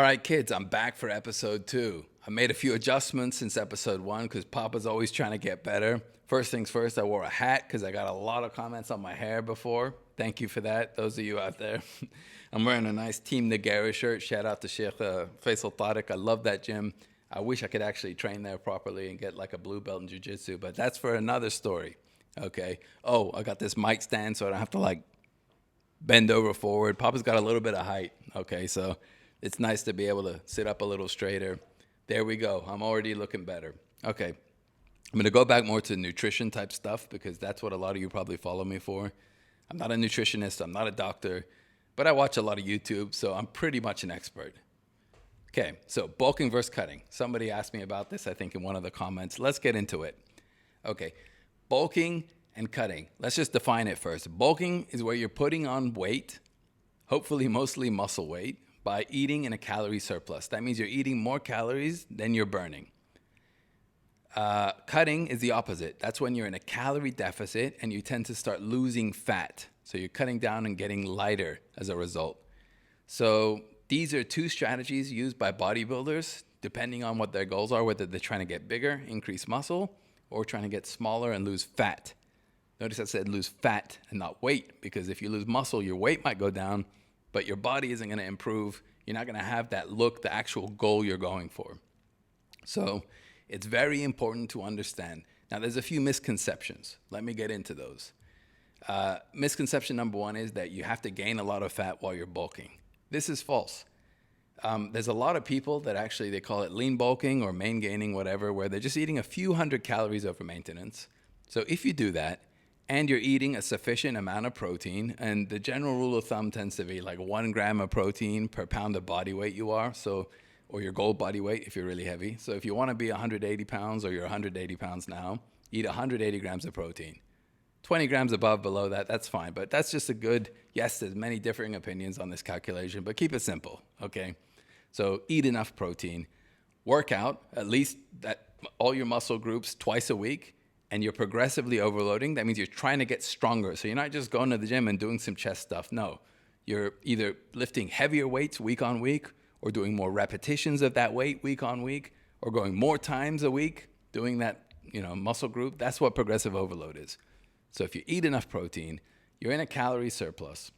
All right, kids, I'm back for episode 2. I made a few adjustments since episode 1 because Papa's always trying to get better. First things first, I wore a hat because I got a lot of comments on my hair before. Thank you for that, those of you out there. I'm wearing a nice Team Nagara shirt. Shout out to Sheikh Faisal Tariq. I love that gym. I wish I could actually train there properly and get like a blue belt in jiu-jitsu, but that's for another story. Okay. Oh, I got this mic stand so I don't have to like bend over forward. Papa's got a little bit of height. Okay, so it's nice to be able to sit up a little straighter. There we go. I'm already looking better. Okay, I'm going to go back more to nutrition type stuff because that's what a lot of you probably follow me for. I'm not a nutritionist. I'm not a doctor, but I watch a lot of YouTube, so I'm pretty much an expert. Okay, so bulking versus cutting. Somebody asked me about this, I think, in one of the comments. Let's get into it. Okay, bulking and cutting. Let's just define it first. Bulking is where you're putting on weight, hopefully mostly muscle weight, by eating in a calorie surplus. That means you're eating more calories than you're burning. Cutting is the opposite. That's when you're in a calorie deficit and you tend to start losing fat. So you're cutting down and getting lighter as a result. So these are two strategies used by bodybuilders depending on what their goals are, whether they're trying to get bigger, increase muscle, or trying to get smaller and lose fat. Notice I said lose fat and not weight, because if you lose muscle, your weight might go down, but your body isn't going to improve. You're not going to have that look, the actual goal you're going for. So it's very important to understand. Now, there's a few misconceptions. Let me get into those. Misconception number 1 is that you have to gain a lot of fat while you're bulking. This is false. There's a lot of people that actually, they call it lean bulking or main gaining, whatever, where they're just eating a few hundred calories over maintenance. So if you do that, and you're eating a sufficient amount of protein, and the general rule of thumb tends to be like 1 gram of protein per pound of body weight you are, so, or your goal body weight if you're really heavy. So if you want to be 180 pounds or you're 180 pounds now, eat 180 grams of protein. 20 grams above, below that, that's fine. But that's just a good, yes, there's many differing opinions on this calculation, but keep it simple, okay? So eat enough protein. Work out at least all your muscle groups twice a week, and you're progressively overloading. That means you're trying to get stronger. So you're not just going to the gym and doing some chest stuff. No, you're either lifting heavier weights week on week, or doing more repetitions of that weight week on week, or going more times a week doing that, muscle group. That's what progressive overload is. So if you eat enough protein, you're in a calorie surplus,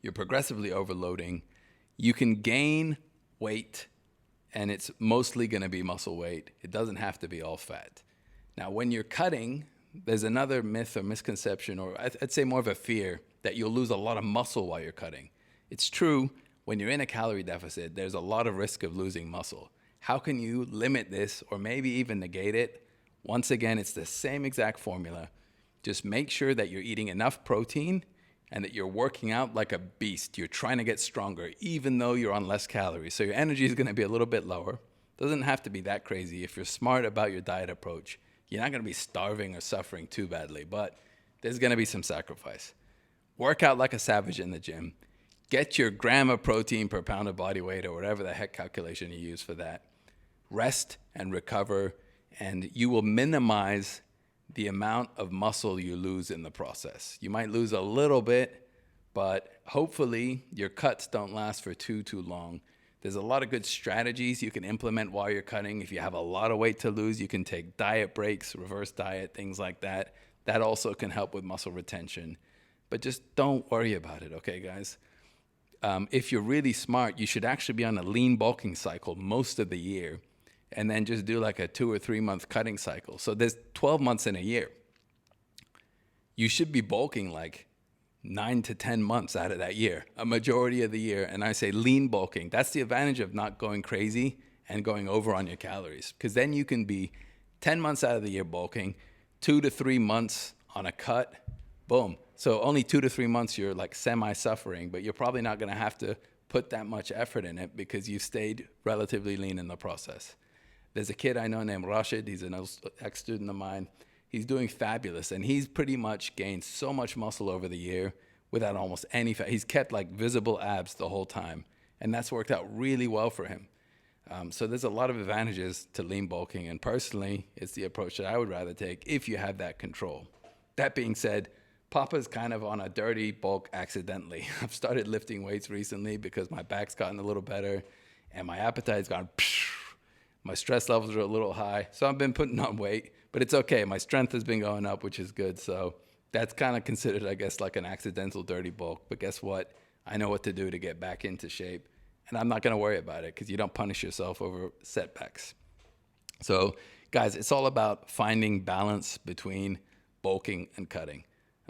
you're progressively overloading, you can gain weight, and it's mostly going to be muscle weight. It doesn't have to be all fat. Now, when you're cutting, there's another myth or misconception, or I'd say more of a fear, that you'll lose a lot of muscle while you're cutting. It's true, when you're in a calorie deficit, there's a lot of risk of losing muscle. How can you limit this or maybe even negate it? Once again, it's the same exact formula. Just make sure that you're eating enough protein and that you're working out like a beast. You're trying to get stronger, even though you're on less calories. So your energy is going to be a little bit lower. Doesn't have to be that crazy. If you're smart about your diet approach, you're not going to be starving or suffering too badly, but there's going to be some sacrifice. Work out like a savage in the gym. Get your gram of protein per pound of body weight, or whatever the heck calculation you use for that. Rest and recover, and you will minimize the amount of muscle you lose in the process. You might lose a little bit, but hopefully your cuts don't last for too long. There's a lot of good strategies you can implement while you're cutting. If you have a lot of weight to lose, you can take diet breaks, reverse diet, things like that. That also can help with muscle retention. But just don't worry about it, okay, guys? If you're really smart, you should actually be on a lean bulking cycle most of the year, and then just do like a 2 or 3 month cutting cycle. So there's 12 months in a year. You should be bulking like 9 to 10 months out of that year, a majority of the year. And I say lean bulking. That's the advantage of not going crazy and going over on your calories, because then you can be 10 months out of the year bulking, 2 to 3 months on a cut, boom. So only 2 to 3 months you're like semi-suffering, but you're probably not going to have to put that much effort in it because you stayed relatively lean in the process. There's a kid I know named Rashid. He's an ex-student of mine. He's doing fabulous, and he's pretty much gained so much muscle over the year without almost any fat. He's kept like visible abs the whole time, and that's worked out really well for him. So there's a lot of advantages to lean bulking, and personally, it's the approach that I would rather take if you have that control. That being said, Papa's kind of on a dirty bulk accidentally. I've started lifting weights recently because my back's gotten a little better, and my appetite's gone. My stress levels are a little high. So I've been putting on weight, but it's okay. My strength has been going up, which is good. So that's kind of considered, I guess, like an accidental dirty bulk. But guess what? I know what to do to get back into shape. And I'm not going to worry about it because you don't punish yourself over setbacks. So, guys, it's all about finding balance between bulking and cutting,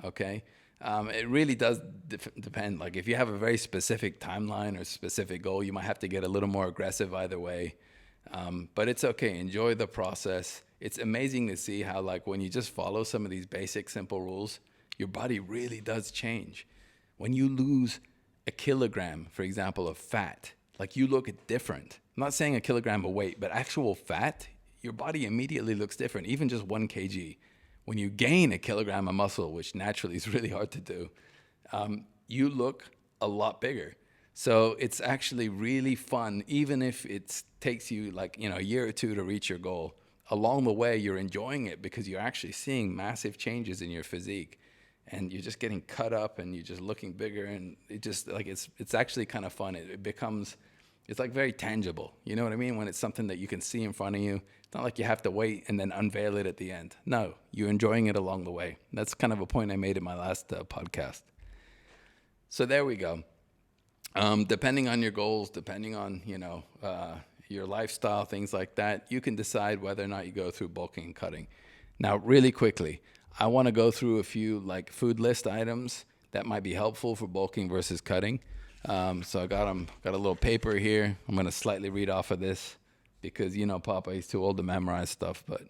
okay? It really does depend. Like if you have a very specific timeline or specific goal, you might have to get a little more aggressive either way. But it's okay. Enjoy the process. It's amazing to see how, like, when you just follow some of these basic, simple rules, your body really does change. When you lose a kilogram, for example, of fat, like, you look different. I'm not saying a kilogram of weight, but actual fat, your body immediately looks different, even just 1 kg. When you gain a kilogram of muscle, which naturally is really hard to do, you look a lot bigger. So it's actually really fun, even if it takes you like, a year or two to reach your goal. Along the way, you're enjoying it because you're actually seeing massive changes in your physique, and you're just getting cut up and you're just looking bigger, and it just like it's actually kind of fun. It becomes, it's like very tangible. You know what I mean? When it's something that you can see in front of you, it's not like you have to wait and then unveil it at the end. No, you're enjoying it along the way. That's kind of a point I made in my last podcast. So there we go. Depending on your goals, depending on, your lifestyle, things like that, you can decide whether or not you go through bulking and cutting. Now, really quickly, I want to go through a few like food list items that might be helpful for bulking versus cutting. So I got a little paper here. I'm going to slightly read off of this because, Papa, he's too old to memorize stuff. But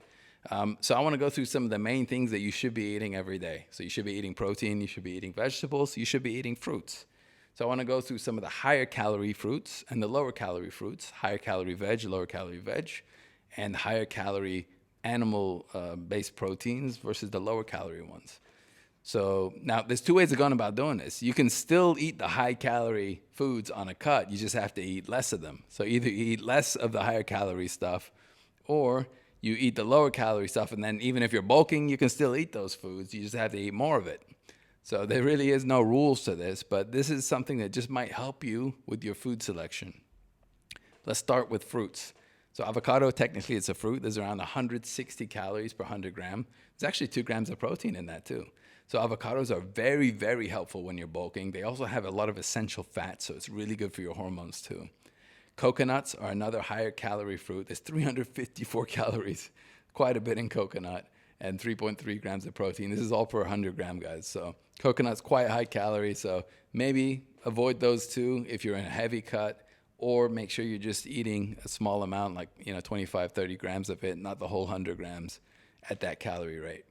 so I want to go through some of the main things that you should be eating every day. So you should be eating protein, you should be eating vegetables, you should be eating fruits. So I want to go through some of the higher calorie fruits and the lower calorie fruits, higher calorie veg, lower calorie veg, and higher calorie animal based proteins versus the lower calorie ones. So now there's two ways of going about doing this. You can still eat the high calorie foods on a cut. You just have to eat less of them. So either you eat less of the higher calorie stuff, or you eat the lower calorie stuff. And then even if you're bulking, you can still eat those foods. You just have to eat more of it. So there really is no rules to this, but this is something that just might help you with your food selection. Let's start with fruits. So avocado, technically it's a fruit. There's around 160 calories per 100 gram. There's actually 2 grams of protein in that too. So avocados are very, very helpful when you're bulking. They also have a lot of essential fats, so it's really good for your hormones too. Coconuts are another higher calorie fruit. There's 354 calories, quite a bit in coconut, and 3.3 grams of protein. This is all per 100 gram, guys. So coconut's quite high calorie, so maybe avoid those two if you're in a heavy cut, or make sure you're just eating a small amount, like 25, 30 grams of it, not the whole 100 grams at that calorie rate.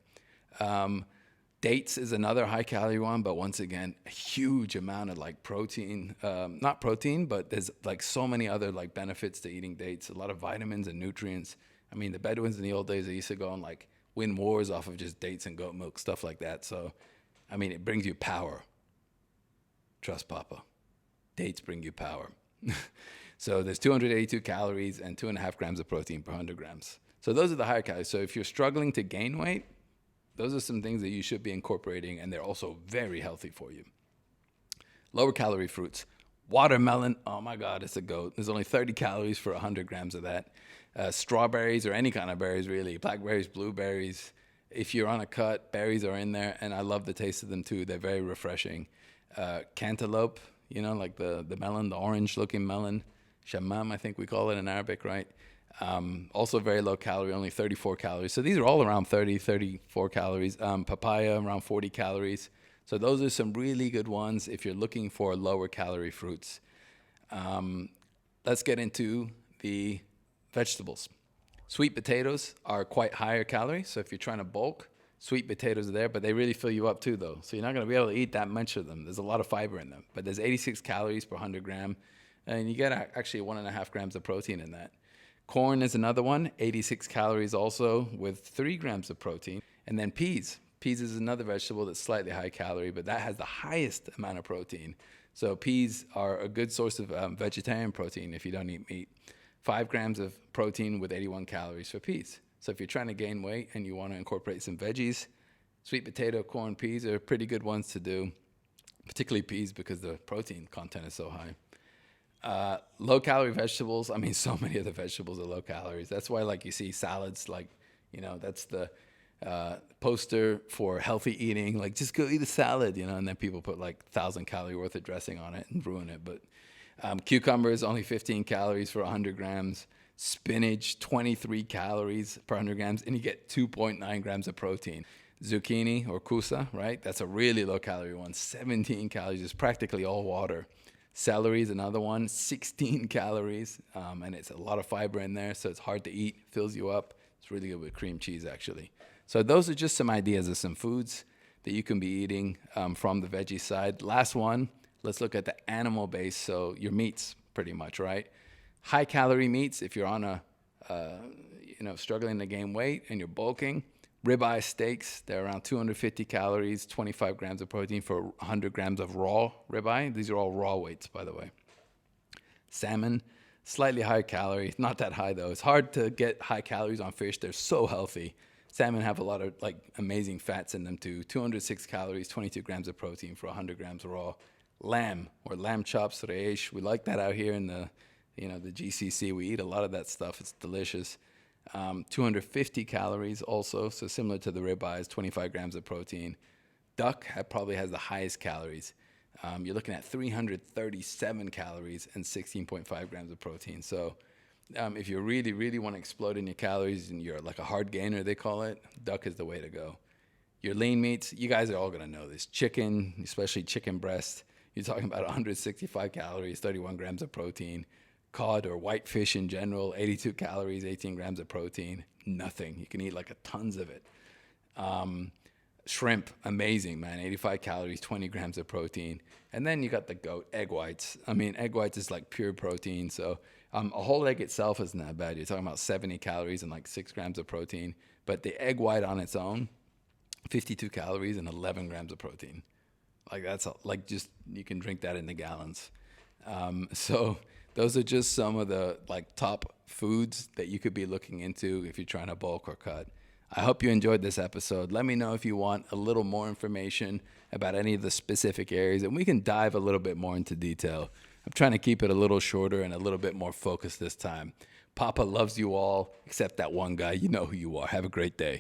Dates is another high calorie one, but once again, a huge amount of like protein, not protein, but there's like so many other like benefits to eating dates, a lot of vitamins and nutrients. I mean, the Bedouins in the old days, they used to go and like win wars off of just dates and goat milk, stuff like that. So, I mean, it brings you power. Trust Papa. Dates bring you power. So there's 282 calories and 2.5 grams of protein per 100 grams. So those are the higher calories. So if you're struggling to gain weight, those are some things that you should be incorporating, and they're also very healthy for you. Lower calorie fruits. Watermelon, oh my God, it's a goat. There's only 30 calories for 100 grams of that. Strawberries or any kind of berries, really. Blackberries, blueberries. If you're on a cut, berries are in there, and I love the taste of them too. They're very refreshing. Cantaloupe, like the melon, the orange-looking melon. Shamam, I think we call it in Arabic, right? Also very low calorie, only 34 calories. So these are all around 30, 34 calories. Papaya, around 40 calories. So those are some really good ones if you're looking for lower calorie fruits. Let's get into the vegetables. Sweet potatoes are quite higher calories. So if you're trying to bulk, sweet potatoes are there, but they really fill you up too, though. So you're not going to be able to eat that much of them. There's a lot of fiber in them, but there's 86 calories per 100 gram, and you get actually 1.5 grams of protein in that. Corn is another one, 86 calories also with 3 grams of protein. And then peas. Peas is another vegetable that's slightly high calorie, but that has the highest amount of protein. So peas are a good source of vegetarian protein if you don't eat meat. 5 grams of protein with 81 calories for peas. So if you're trying to gain weight and you want to incorporate some veggies, sweet potato, corn, peas are pretty good ones to do, particularly peas because the protein content is so high. Low calorie vegetables. I mean, so many of the vegetables are low calories. That's why, like, you see salads, like, that's the poster for healthy eating. Like, just go eat a salad, and then people put like 1,000 calorie worth of dressing on it and ruin it. But cucumbers, only 15 calories for 100 grams. Spinach, 23 calories per 100 grams, and you get 2.9 grams of protein. Zucchini or kusa, right? That's a really low calorie one. 17 calories, is practically all water. Celery is another one, 16 calories, and it's a lot of fiber in there, so it's hard to eat, fills you up. It's really good with cream cheese, actually. So those are just some ideas of some foods that you can be eating from the veggie side. Last one, let's look at the animal base, so your meats, pretty much, right? High calorie meats, if you're on struggling to gain weight and you're bulking. Ribeye steaks, they're around 250 calories, 25 grams of protein for 100 grams of raw ribeye. These are all raw weights, by the way. Salmon, slightly higher calorie, not that high though. It's hard to get high calories on fish. They're so healthy. Salmon have a lot of amazing fats in them too. 206 calories, 22 grams of protein for 100 grams of raw. Lamb or lamb chops, reish. We like that out here in the GCC. We eat a lot of that stuff. It's delicious. 250 calories also, so similar to the ribeyes, 25 grams of protein. Duck probably has the highest calories. You're looking at 337 calories and 16.5 grams of protein. So if you really, really want to explode in your calories and you're like a hard gainer, they call it, duck is the way to go. Your lean meats, you guys are all going to know this. Chicken, especially chicken breast, you're talking about 165 calories, 31 grams of protein. Cod or white fish in general, 82 calories, 18 grams of protein, nothing. You can eat tons of it. Shrimp, amazing, man, 85 calories, 20 grams of protein. And then you got the goat, egg whites. I mean, egg whites is like pure protein. So a whole egg itself isn't that bad. You're talking about 70 calories and 6 grams of protein. But the egg white on its own, 52 calories and 11 grams of protein. That's just, you can drink that in the gallons. So those are just some of the top foods that you could be looking into if you're trying to bulk or cut. I hope you enjoyed this episode. Let me know if you want a little more information about any of the specific areas, and we can dive a little bit more into detail. I'm trying to keep it a little shorter and a little bit more focused this time. Papa loves you all, except that one guy. You know who you are. Have a great day.